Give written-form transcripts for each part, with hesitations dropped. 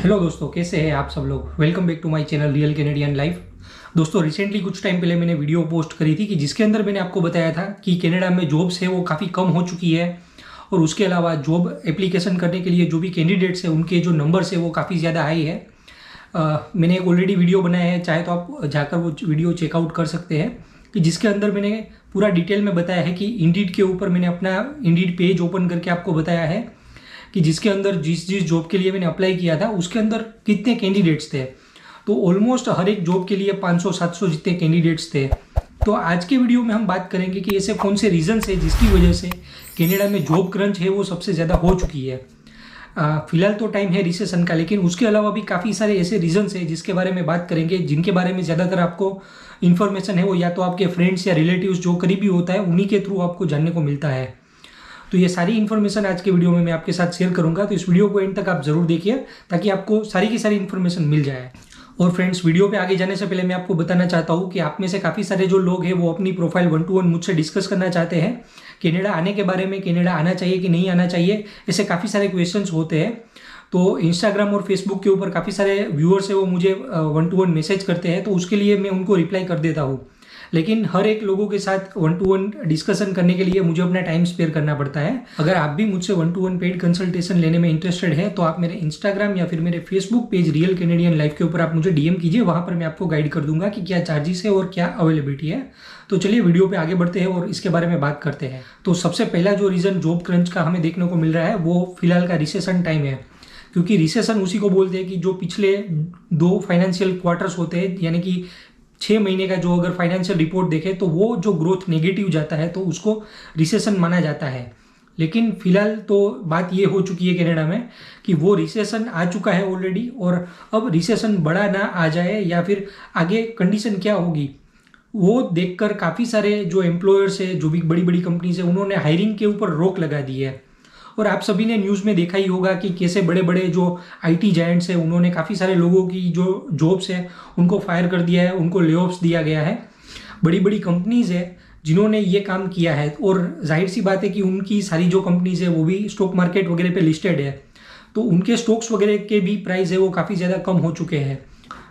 Hello दोस्तों, कैसे हैं आप सब लोग। Welcome back to my channel Real Canadian Life. दोस्तों, रिसेंटली कुछ टाइम पहले मैंने वीडियो पोस्ट करी थी कि जिसके अंदर मैंने आपको बताया था कि कनाडा में जॉब्स है वो काफ़ी कम हो चुकी है और उसके अलावा जॉब एप्लीकेशन करने के लिए जो भी कैंडिडेट्स हैं उनके जो नंबर्स है वो काफ़ी ज़्यादा हाई है। मैंने एक ऑलरेडी वीडियो बनाया है, चाहे तो आप जाकर वो वीडियो चेकआउट कर सकते हैं, कि जिसके अंदर मैंने पूरा डिटेल में बताया है कि इंडीड के ऊपर मैंने अपना इंडीड पेज ओपन करके आपको बताया है कि जिसके अंदर जिस जिस जॉब के लिए मैंने अप्लाई किया था उसके अंदर कितने कैंडिडेट्स थे। तो ऑलमोस्ट हर एक जॉब के लिए 500-700 जितने कैंडिडेट्स थे। तो आज के वीडियो में हम बात करेंगे कि ऐसे कौन से रीजंस है जिसकी वजह से कनाडा में जॉब क्रंच है वो सबसे ज़्यादा हो चुकी है। फिलहाल तो टाइम है रिसेशन का, लेकिन उसके अलावा भी काफ़ी सारे ऐसे रीजंस है जिसके बारे में बात करेंगे, जिनके बारे में ज़्यादातर आपको इन्फॉर्मेशन है वो या तो आपके फ्रेंड्स या रिलेटिव्स जो करीबी होता है उन्हीं के थ्रू आपको जानने को मिलता है। तो ये सारी इन्फॉर्मेशन आज के वीडियो में मैं आपके साथ शेयर करूंगा, तो इस वीडियो को एंड तक आप जरूर देखिए ताकि आपको सारी की सारी इन्फॉर्मेशन मिल जाए। और फ्रेंड्स, वीडियो पे आगे जाने से पहले मैं आपको बताना चाहता हूँ कि आप में से काफ़ी सारे जो लोग हैं वो अपनी प्रोफाइल 1-to-1 मुझसे डिस्कस करना चाहते हैं कनाडा आने के बारे में, कनाडा आना चाहिए कि नहीं आना चाहिए, ऐसे काफ़ी सारे क्वेश्चंस होते हैं। तो इंस्टाग्राम और फेसबुक के ऊपर काफ़ी सारे व्यूअर्स है वो मुझे 1-to-1 मैसेज करते हैं, तो उसके लिए मैं उनको रिप्लाई कर देता हूँ। लेकिन हर एक लोगों के साथ 1-to-1 डिस्कशन करने के लिए मुझे अपना टाइम स्पेयर करना पड़ता है। अगर आप भी मुझसे 1-to-1 पेड कंसल्टेशन लेने में इंटरेस्टेड है तो आप मेरे इंस्टाग्राम या फिर मेरे Facebook page real Canadian life के ऊपर आप मुझे डीएम कीजिए, वहां पर मैं आपको गाइड कर दूंगा कि क्या चार्जेस है और क्या अवेलेबिलिटी है। तो चलिए वीडियो पे आगे बढ़ते हैं और इसके बारे में बात करते हैं। तो सबसे पहला जो रीजन जॉब क्रंच का हमें देखने को मिल रहा है वो फिलहाल का रिसेशन टाइम है। क्योंकि रिसेशन उसी को बोलते हैं कि जो पिछले 2 फाइनेंशियल क्वार्टर्स होते हैं, यानी कि 6 महीने का जो अगर फाइनेंशियल रिपोर्ट देखें तो वो जो ग्रोथ नेगेटिव जाता है तो उसको रिसेशन माना जाता है। लेकिन फिलहाल तो बात ये हो चुकी है कनाडा में कि वो रिसेशन आ चुका है ऑलरेडी, और अब रिसेशन बड़ा ना आ जाए या फिर आगे कंडीशन क्या होगी वो देखकर काफ़ी सारे जो एम्प्लॉयर्स है, जो भी बड़ी बड़ी कंपनीज है, उन्होंने हायरिंग के ऊपर रोक लगा दी है। और आप सभी ने न्यूज़ में देखा ही होगा कि कैसे बड़े बड़े जो आईटी जायंट्स हैं उन्होंने काफ़ी सारे लोगों की जो जॉब्स है उनको फायर कर दिया है, उनको ले ऑफ्स दिया गया है। बड़ी बड़ी कंपनीज है जिन्होंने ये काम किया है, और जाहिर सी बात है कि उनकी सारी जो कंपनीज है वो भी स्टॉक मार्केट वगैरह पे लिस्टेड है, तो उनके स्टॉक्स वगैरह के भी प्राइस है वो काफ़ी ज़्यादा कम हो चुके हैं।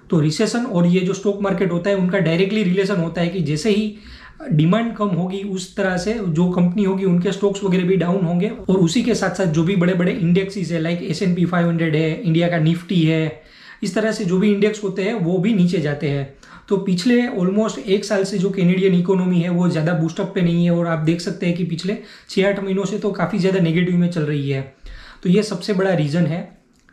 तो रिसेशन और ये जो स्टॉक मार्केट होता है उनका डायरेक्टली रिलेशन होता है कि जैसे ही डिमांड कम होगी उस तरह से जो कंपनी होगी उनके स्टॉक्स वगैरह भी डाउन होंगे, और उसी के साथ साथ जो भी बड़े बड़े इंडेक्सेस है लाइक S&P 500 है, इंडिया का निफ्टी है, इस तरह से जो भी इंडेक्स होते हैं वो भी नीचे जाते हैं। तो पिछले ऑलमोस्ट 1 साल से जो कैनेडियन इकोनॉमी है वो ज़्यादा बूस्टअप पे नहीं है, और आप देख सकते हैं कि पिछले 6-8 महीनों से तो काफ़ी ज़्यादा नेगेटिव में चल रही है। तो ये सबसे बड़ा रीज़न है।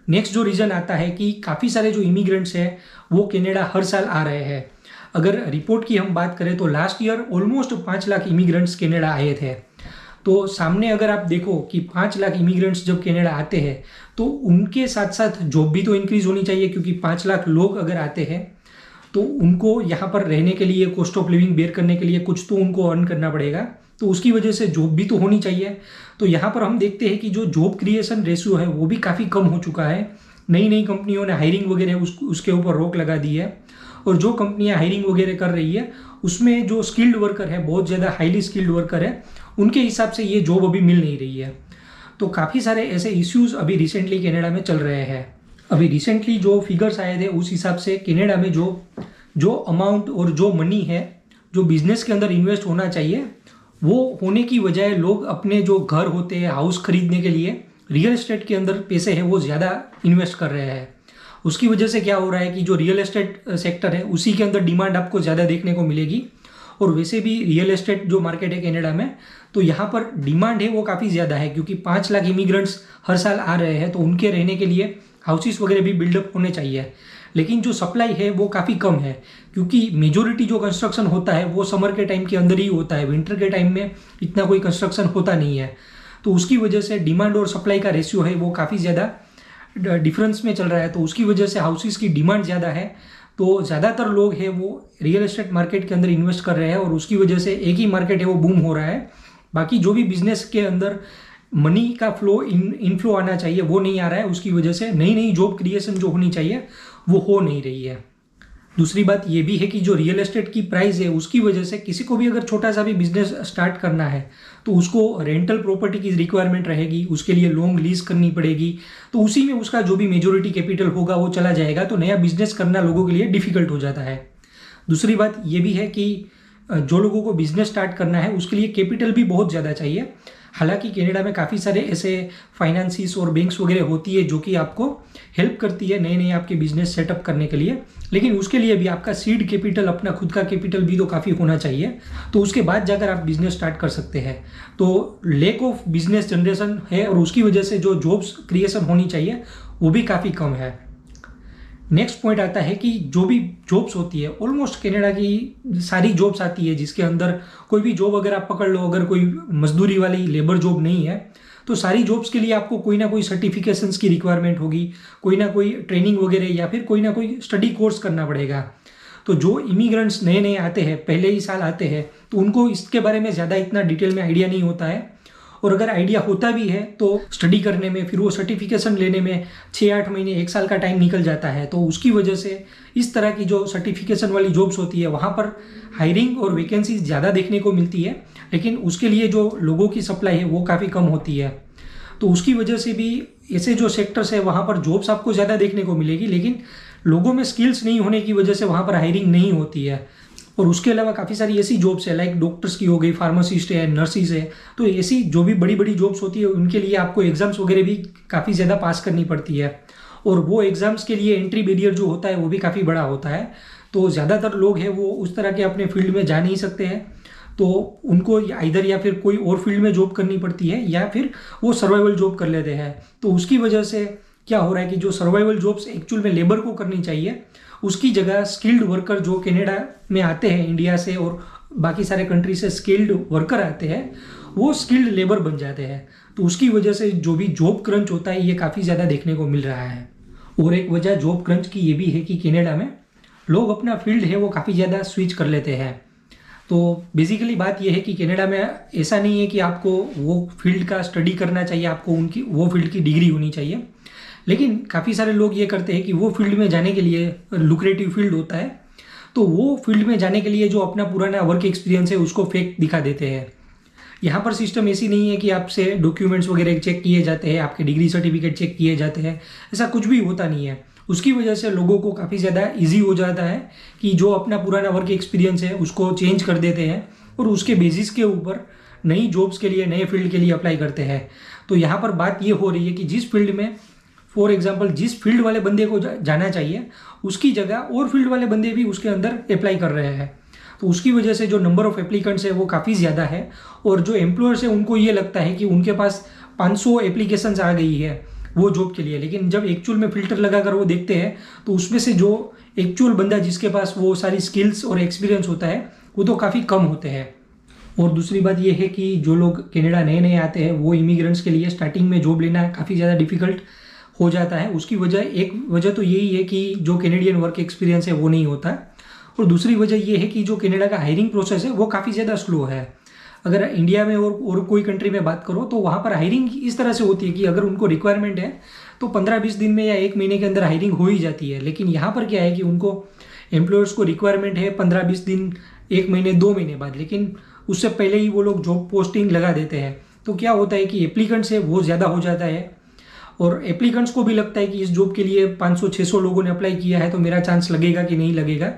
नेक्स्ट जो रीज़न आता है कि काफ़ी सारे जो इमिग्रेंट्स हैं वो कनाडा हर साल आ रहे हैं। अगर रिपोर्ट की हम बात करें तो last year almost 5 lakh immigrants Canada आए थे। तो सामने अगर आप देखो कि 5 लाख इमिग्रेंट्स जब कनाडा आते हैं तो उनके साथ साथ जॉब भी तो इंक्रीज होनी चाहिए, क्योंकि 5 लाख लोग अगर आते हैं तो उनको यहाँ पर रहने के लिए, कॉस्ट ऑफ लिविंग बेयर करने के लिए कुछ तो उनको अर्न करना पड़ेगा, तो उसकी वजह से जॉब भी तो होनी चाहिए। तो यहाँ पर हम देखते हैं कि जो जॉब क्रिएशन रेशियो है वो भी काफ़ी कम हो चुका है। नई नई कंपनियों ने हायरिंग वगैरह उसके ऊपर रोक लगा दी है, और जो कंपनियां हायरिंग वगैरह कर रही है उसमें जो स्किल्ड वर्कर है, बहुत ज़्यादा हाईली स्किल्ड वर्कर है, उनके हिसाब से ये जॉब अभी मिल नहीं रही है। तो काफ़ी सारे ऐसे इश्यूज अभी रिसेंटली कनाडा में चल रहे हैं। अभी रिसेंटली जो फिगर्स आए थे उस हिसाब से कनाडा में जो अमाउंट और जो मनी है जो बिजनेस के अंदर इन्वेस्ट होना चाहिए वो होने की बजाय लोग अपने जो घर होते हैं, हाउस खरीदने के लिए रियल एस्टेट के अंदर पैसे है वो ज़्यादा इन्वेस्ट कर रहे हैं। उसकी वजह से क्या हो रहा है कि जो रियल एस्टेट सेक्टर है उसी के अंदर डिमांड आपको ज़्यादा देखने को मिलेगी, और वैसे भी रियल एस्टेट जो मार्केट है कनाडा में तो यहाँ पर डिमांड है वो काफ़ी ज़्यादा है, क्योंकि 5 लाख इमिग्रेंट्स हर साल आ रहे हैं तो उनके रहने के लिए हाउसेस वगैरह भी बिल्डअप होने चाहिए। लेकिन जो सप्लाई है वो काफ़ी कम है, क्योंकि मेजोरिटी जो कंस्ट्रक्शन होता है वो समर के टाइम के अंदर ही होता है, विंटर के टाइम में इतना कोई कंस्ट्रक्शन होता नहीं है। तो उसकी वजह से डिमांड और सप्लाई का रेशियो है वो काफ़ी ज़्यादा डिफरेंस में चल रहा है, तो उसकी वजह से हाउसेस की डिमांड ज़्यादा है, तो ज़्यादातर लोग हैं वो रियल एस्टेट मार्केट के अंदर इन्वेस्ट कर रहे हैं, और उसकी वजह से एक ही मार्केट है वो बूम हो रहा है। बाकी जो भी बिजनेस के अंदर मनी का फ्लो इनफ्लो आना चाहिए वो नहीं आ रहा है, उसकी वजह से नई नई जॉब क्रिएशन जो होनी चाहिए वो हो नहीं रही है। दूसरी बात ये भी है कि जो रियल एस्टेट की प्राइस है उसकी वजह से किसी को भी अगर छोटा सा भी बिजनेस स्टार्ट करना है तो उसको रेंटल प्रॉपर्टी की रिक्वायरमेंट रहेगी, उसके लिए लॉन्ग लीज करनी पड़ेगी, तो उसी में उसका जो भी मेजोरिटी कैपिटल होगा वो चला जाएगा, तो नया बिजनेस करना लोगों के लिए डिफिकल्ट हो जाता है। दूसरी बात ये भी है कि जो लोगों को बिजनेस स्टार्ट करना है उसके लिए कैपिटल भी बहुत ज़्यादा चाहिए। हालांकि कनाडा में काफ़ी सारे ऐसे फाइनेंसिस और बैंक्स वगैरह होती है जो कि आपको हेल्प करती है नए नए आपके बिजनेस सेटअप करने के लिए, लेकिन उसके लिए भी आपका सीड कैपिटल, अपना खुद का कैपिटल भी तो काफ़ी होना चाहिए, तो उसके बाद जाकर आप बिजनेस स्टार्ट कर सकते हैं। तो लैक ऑफ बिजनेस जनरेशन है और उसकी वजह से जो जॉब्स क्रिएशन होनी चाहिए वो भी काफ़ी कम है। नेक्स्ट पॉइंट आता है कि जो भी जॉब्स होती है, ऑलमोस्ट कनाडा की सारी जॉब्स आती है जिसके अंदर कोई भी जॉब अगर आप पकड़ लो, अगर कोई मजदूरी वाली लेबर जॉब नहीं है तो सारी जॉब्स के लिए आपको कोई ना कोई सर्टिफिकेशंस की रिक्वायरमेंट होगी, कोई ना कोई ट्रेनिंग वगैरह या फिर कोई ना कोई स्टडी कोर्स करना पड़ेगा। तो जो इमिग्रेंट्स नए नए आते हैं, पहले ही साल आते हैं, तो उनको इसके बारे में ज़्यादा इतना डिटेल में आइडिया नहीं होता है, और अगर आइडिया होता भी है तो स्टडी करने में, फिर वो सर्टिफिकेशन लेने में 6-8 महीने 1 साल का टाइम निकल जाता है। तो उसकी वजह से इस तरह की जो सर्टिफिकेशन वाली जॉब्स होती है वहाँ पर हायरिंग और वैकेंसीज ज़्यादा देखने को मिलती है, लेकिन उसके लिए जो लोगों की सप्लाई है वो काफ़ी कम होती है। तो उसकी वजह से भी ऐसे जो सेक्टर्स है वहाँ पर जॉब्स आपको ज़्यादा देखने को मिलेगी, लेकिन लोगों में स्किल्स नहीं होने की वजह से वहाँ पर हायरिंग नहीं होती है। और उसके अलावा काफ़ी सारी ऐसी जॉब्स है, लाइक डॉक्टर्स की हो गई, फार्मासिस्ट है, नर्सिस है, तो ऐसी जो भी बड़ी बड़ी जॉब्स होती है उनके लिए आपको एग्जाम्स वगैरह भी काफ़ी ज़्यादा पास करनी पड़ती है, और वो एग्ज़ाम्स के लिए एंट्री बैरियर जो होता है वो भी काफ़ी बड़ा होता है। तो ज़्यादातर लोग हैं वो उस तरह के अपने फील्ड में जा नहीं सकते हैं, तो उनको इधर या फिर कोई और फील्ड में जॉब करनी पड़ती है या फिर वो सर्वाइवल जॉब कर लेते हैं। तो उसकी वजह से क्या हो रहा है कि जो सर्वाइवल जॉब्स एक्चुअल में लेबर को करनी चाहिए उसकी जगह स्किल्ड वर्कर जो कनाडा में आते हैं इंडिया से और बाकी सारे कंट्री से स्किल्ड वर्कर आते हैं, वो स्किल्ड लेबर बन जाते हैं। तो उसकी वजह से जो भी जॉब क्रंच होता है ये काफ़ी ज़्यादा देखने को मिल रहा है। और एक वजह जॉब क्रंच की ये भी है कि कनाडा में लोग अपना फील्ड है वो काफ़ी ज़्यादा स्विच कर लेते हैं। तो बेसिकली बात यह है कि कनाडा में ऐसा नहीं है कि आपको वो फील्ड का स्टडी करना चाहिए, आपको उनकी वो फील्ड की डिग्री होनी चाहिए, लेकिन काफ़ी सारे लोग ये करते हैं कि वो फील्ड में जाने के लिए, लुक्रेटिव फील्ड होता है, तो वो फील्ड में जाने के लिए जो अपना पुराना वर्क एक्सपीरियंस है उसको फेक दिखा देते हैं। यहाँ पर सिस्टम ऐसी नहीं है कि आपसे डॉक्यूमेंट्स वगैरह चेक किए जाते हैं, आपके डिग्री सर्टिफिकेट चेक किए जाते हैं, ऐसा कुछ भी होता नहीं है। उसकी वजह से लोगों को काफ़ी ज़्यादा ईजी हो जाता है कि जो अपना पुराना वर्क एक्सपीरियंस है उसको चेंज कर देते हैं और उसके बेसिस के ऊपर नई जॉब्स के लिए, नए फील्ड के लिए अप्लाई करते हैं। तो यहाँ पर बात ये हो रही है कि जिस फील्ड में, फॉर एग्जाम्पल, जिस फील्ड वाले बंदे को जाना चाहिए उसकी जगह और फील्ड वाले बंदे भी उसके अंदर अप्लाई कर रहे हैं, तो उसकी वजह से जो नंबर ऑफ एप्लीकेंट्स है वो काफ़ी ज़्यादा है, और जो एम्प्लॉयर्स है उनको ये लगता है कि उनके पास 500 एप्लीकेशंस आ गई है वो जॉब के लिए, लेकिन जब एक्चुअल में फ़िल्टर लगाकर वो देखते हैं तो उसमें से जो एक्चुअल बंदा जिसके पास वो सारी स्किल्स और एक्सपीरियंस होता है वो तो काफ़ी कम होते हैं। और दूसरी बात ये है कि जो लोग कनाडा नए नए आते हैं वो इमिग्रेंट्स के लिए स्टार्टिंग में जॉब लेना काफ़ी ज़्यादा डिफिकल्ट हो जाता है। उसकी वजह, एक वजह तो यही है कि जो कैनेडियन वर्क एक्सपीरियंस है वो नहीं होता, और दूसरी वजह ये है कि जो कनाडा का हायरिंग प्रोसेस है वो काफ़ी ज़्यादा स्लो है। अगर इंडिया में और कोई कंट्री में बात करो तो वहाँ पर हायरिंग इस तरह से होती है कि अगर उनको रिक्वायरमेंट है तो 15-20 दिन में या 1 महीने के अंदर हायरिंग हो ही जाती है, लेकिन यहाँ पर क्या है कि उनको, एम्प्लॉयर्स को रिक्वायरमेंट है 15-20 दिन, 1 महीने, 2 महीने बाद, लेकिन उससे पहले ही वो लोग जॉब पोस्टिंग लगा देते हैं। तो क्या होता है कि एप्लीकेंट्स है वो ज़्यादा हो जाता है, और एप्लीकेंट्स को भी लगता है कि इस जॉब के लिए 500-600 लोगों ने अप्लाई किया है तो मेरा चांस लगेगा कि नहीं लगेगा।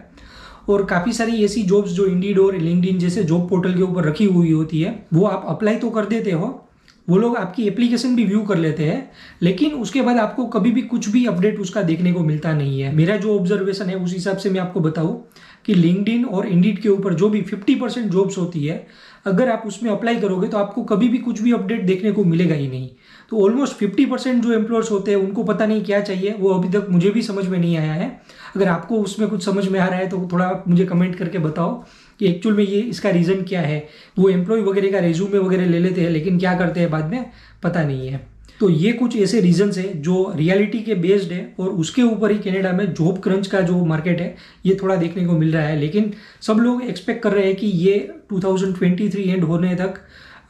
और काफ़ी सारी ऐसी जॉब्स जो इंडीड और लिंक्डइन जैसे जॉब पोर्टल के ऊपर रखी हुई होती है वो आप अप्लाई तो कर देते हो, वो लोग आपकी एप्लीकेशन भी व्यू कर लेते हैं, लेकिन उसके बाद आपको कभी भी कुछ भी अपडेट उसका देखने को मिलता नहीं है। मेरा जो ऑब्जर्वेशन है उस हिसाब से मैं आपको बताऊं कि लिंक्डइन और इंडीड के ऊपर जो भी 50% जॉब्स होती है, अगर आप उसमें अप्लाई करोगे तो आपको कभी भी कुछ भी अपडेट देखने को मिलेगा ही नहीं। तो ऑलमोस्ट 50% जो एम्प्लॉयर्स होते हैं उनको पता नहीं क्या चाहिए, वो अभी तक मुझे भी समझ में नहीं आया है। अगर आपको उसमें कुछ समझ में आ रहा है तो थोड़ा मुझे कमेंट करके बताओ कि एक्चुअल में ये इसका रीज़न क्या है। वो एम्प्लॉय वगैरह का रेज्यूमे वगैरह ले लेते हैं लेकिन क्या करते हैं बाद में पता नहीं है। तो ये कुछ ऐसे रीजंस है जो रियलिटी के बेस्ड है, और उसके ऊपर ही कनाडा में जॉब क्रंच का जो मार्केट है ये थोड़ा देखने को मिल रहा है। लेकिन सब लोग एक्सपेक्ट कर रहे हैं कि ये 2023 एंड होने तक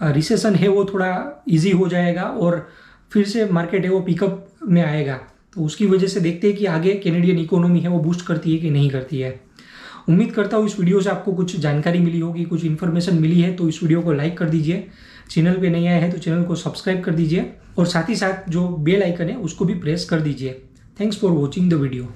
रिसेशन है वो थोड़ा इजी हो जाएगा और फिर से मार्केट है वो पिकअप में आएगा। तो उसकी वजह से देखते हैं कि आगे कैनेडियन इकोनॉमी है वो बूस्ट करती है कि नहीं करती है। उम्मीद करता हूँ इस वीडियो से आपको कुछ जानकारी मिली होगी, कुछ इन्फॉर्मेशन मिली है। तो इस वीडियो को लाइक कर दीजिए, चैनल पे नए आए हैं तो चैनल को सब्सक्राइब कर दीजिए और साथ ही साथ जो बेल आइकन है उसको भी प्रेस कर दीजिए। Thanks for watching the video.